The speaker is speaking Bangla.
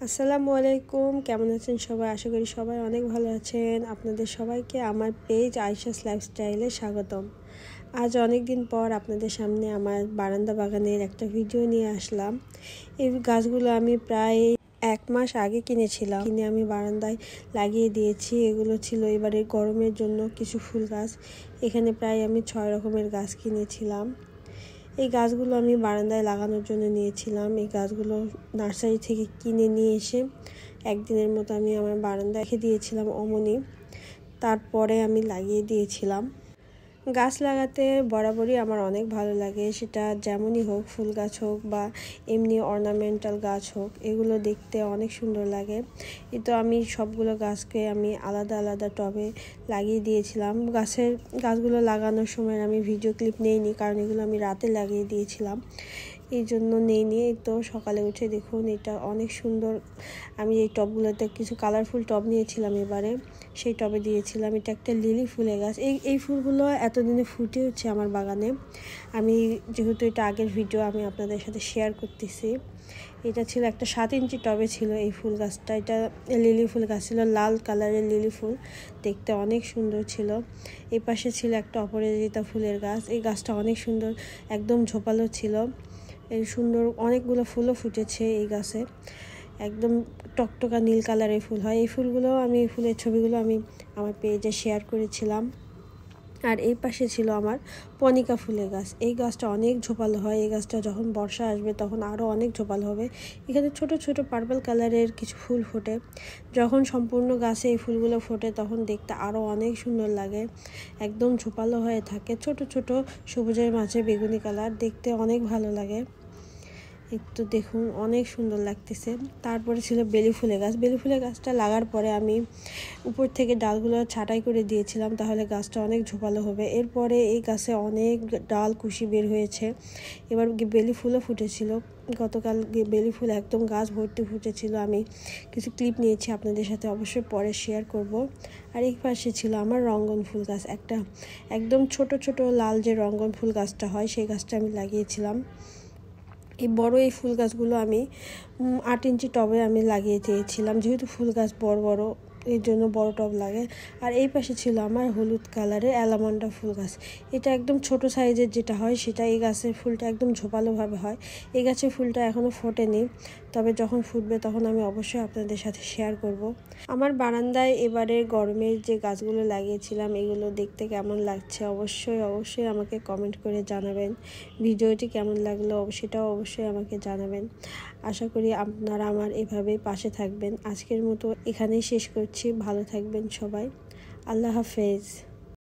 আসসালামু আলাইকুম, কেমন আছেন সবাই? আশা করি সবাই অনেক ভালো আছেন। আপনাদের সবাইকে আমার পেজ আয়েশাস লাইফস্টাইলে স্বাগতম। আজ অনেক দিন পর আপনাদের সামনে আমার বারান্দা বাগানের একটা ভিডিও নিয়ে আসলাম। এই গাছগুলো আমি প্রায় 1 মাস আগে কিনেছিলাম, কিনে আমি বারান্দায় লাগিয়ে দিয়েছি। এগুলো ছিল এবারে গরমের জন্য কিছু ফুল গাছ। এখানে প্রায় আমি 6 রকমের গাছ কিনেছিলাম। এই গাছগুলো আমি বারান্দায় লাগানোর জন্য নিয়েছিলাম। এই গাছগুলো নার্সারি থেকে কিনে নিয়ে এসে একদিনের মতো আমি আমার বারান্দায় রেখে দিয়েছিলাম অমনি। তারপরে আমি লাগিয়ে দিয়েছিলাম। গাছ লাগাতে বরাবরই আমার অনেক ভালো লাগে, সেটা যেমনই হোক, ফুল গাছ হোক বা এমনি অর্নামেন্টাল গাছ হোক, এগুলো দেখতে অনেক সুন্দর লাগে। তো আমি সবগুলো গাছকে আমি আলাদা আলাদা টবে লাগিয়ে দিয়েছিলাম। গাছগুলো লাগানোর সময় আমি ভিডিও ক্লিপ নেইনি, কারণ এগুলো আমি রাতে লাগিয়ে দিয়েছিলাম, এই জন্য নেইনি। তো সকালে উঠে দেখুন এটা অনেক সুন্দর। আমি এই টবগুলোতে কিছু কালারফুল টব নিয়েছিলাম, এবারে সেই টবে দিয়েছিলাম। এটা একটা লিলি ফুলের গাছ। এই ফুলগুলো এতদিনে ফুটে হচ্ছে আমার বাগানে। আমি যেহেতু এটা আগের ভিডিও, আমি আপনাদের সাথে শেয়ার করতেছি। এটা ছিল একটা 7 ইঞ্চি টবে ছিল এই ফুল গাছটা। এটা লিলি ফুল গাছ ছিল, লাল কালারের লিলি ফুল, দেখতে অনেক সুন্দর ছিল। এই পাশে ছিল একটা অপরাজিতা ফুলের গাছ। এই গাছটা অনেক সুন্দর, একদম ঝোপালো ছিল। এই সুন্দর অনেকগুলো ফুলও ফুটেছে এই গাছে, একদম টকটকা নীল কালারের ফুল হয়। এই ফুলগুলো আমি, এই ফুলের ছবিগুলো আমি আমার পেজে শেয়ার করেছিলাম। আর এই পাশে ছিল আমার পনিকা ফুলের গাছ। এই গাছটা অনেক ঝোপালো হয়। এই গাছটা যখন বর্ষা আসবে তখন আরও অনেক ঝোপালো হবে। এখানে ছোট ছোট পার্পল কালারের কিছু ফুল ফোটে। যখন সম্পূর্ণ গাছে এই ফুলগুলো ফোটে তখন দেখতে আরও অনেক সুন্দর লাগে, একদম ঝোপালো হয়ে থাকে। ছোট ছোট সবুজের মাঝে বেগুনি কালার, দেখতে অনেক ভালো লাগে। একটু দেখুন অনেক সুন্দর লাগতেছে। তারপরে ছিল বেলি ফুলের গাছ। বেলি ফুলের গাছটা লাগার পরে আমি উপর থেকে ডালগুলো ছাঁটাই করে দিয়েছিলাম, তাহলে গাছটা অনেক ঝোপালো হবে। এরপরে এই গাছে অনেক ডাল কুশি বের হয়েছে। এবার বেলি ফুলও ফুটেছিল। গতকাল বেলি ফুল একদম গাছ ভর্তি ফুটেছিল। আমি কিছু ক্লিপ নিয়েছি, আপনাদের সাথে অবশ্যই পরে শেয়ার করব। আর এই পাশে ছিল আমার রঙ্গন ফুল গাছ, একটা একদম ছোট ছোট লাল যে রঙ্গন ফুল গাছটা হয়, সেই গাছটা আমি লাগিয়েছিলাম। এই ফুল গাছগুলো আমি 8 ইঞ্চি টবে আমি লাগিয়ে দিয়েছিলাম, যেহেতু ফুল গাছ বড় বড়, এর জন্য বড় টব লাগে। আর এই পাশে ছিল আমার হলুদ কালারের অ্যালামান্ডা ফুল গাছ। এটা একদম ছোট সাইজের যেটা হয় সেটা। এই গাছের ফুলটা একদম ঝোপালোভাবে হয়। এই গাছের ফুলটা এখনও ফোটেনি, তবে যখন ফুটবে তখন আমি অবশ্যই আপনাদের সাথে শেয়ার করব। আমার বারান্দায় এবারে গরমের যে গাছগুলো লাগিয়েছিলাম, এগুলো দেখতে কেমন লাগছে অবশ্যই অবশ্যই আমাকে কমেন্ট করে জানাবেন। ভিডিওটি কেমন লাগলো সেটাও অবশ্যই আমাকে জানাবেন। আশা করি আপনারা আমার এভাবেই পাশে থাকবেন। আজকের মতো এখানেই শেষ করছি। ভালো থাকবেন সবাই। আল্লাহ হাফেজ।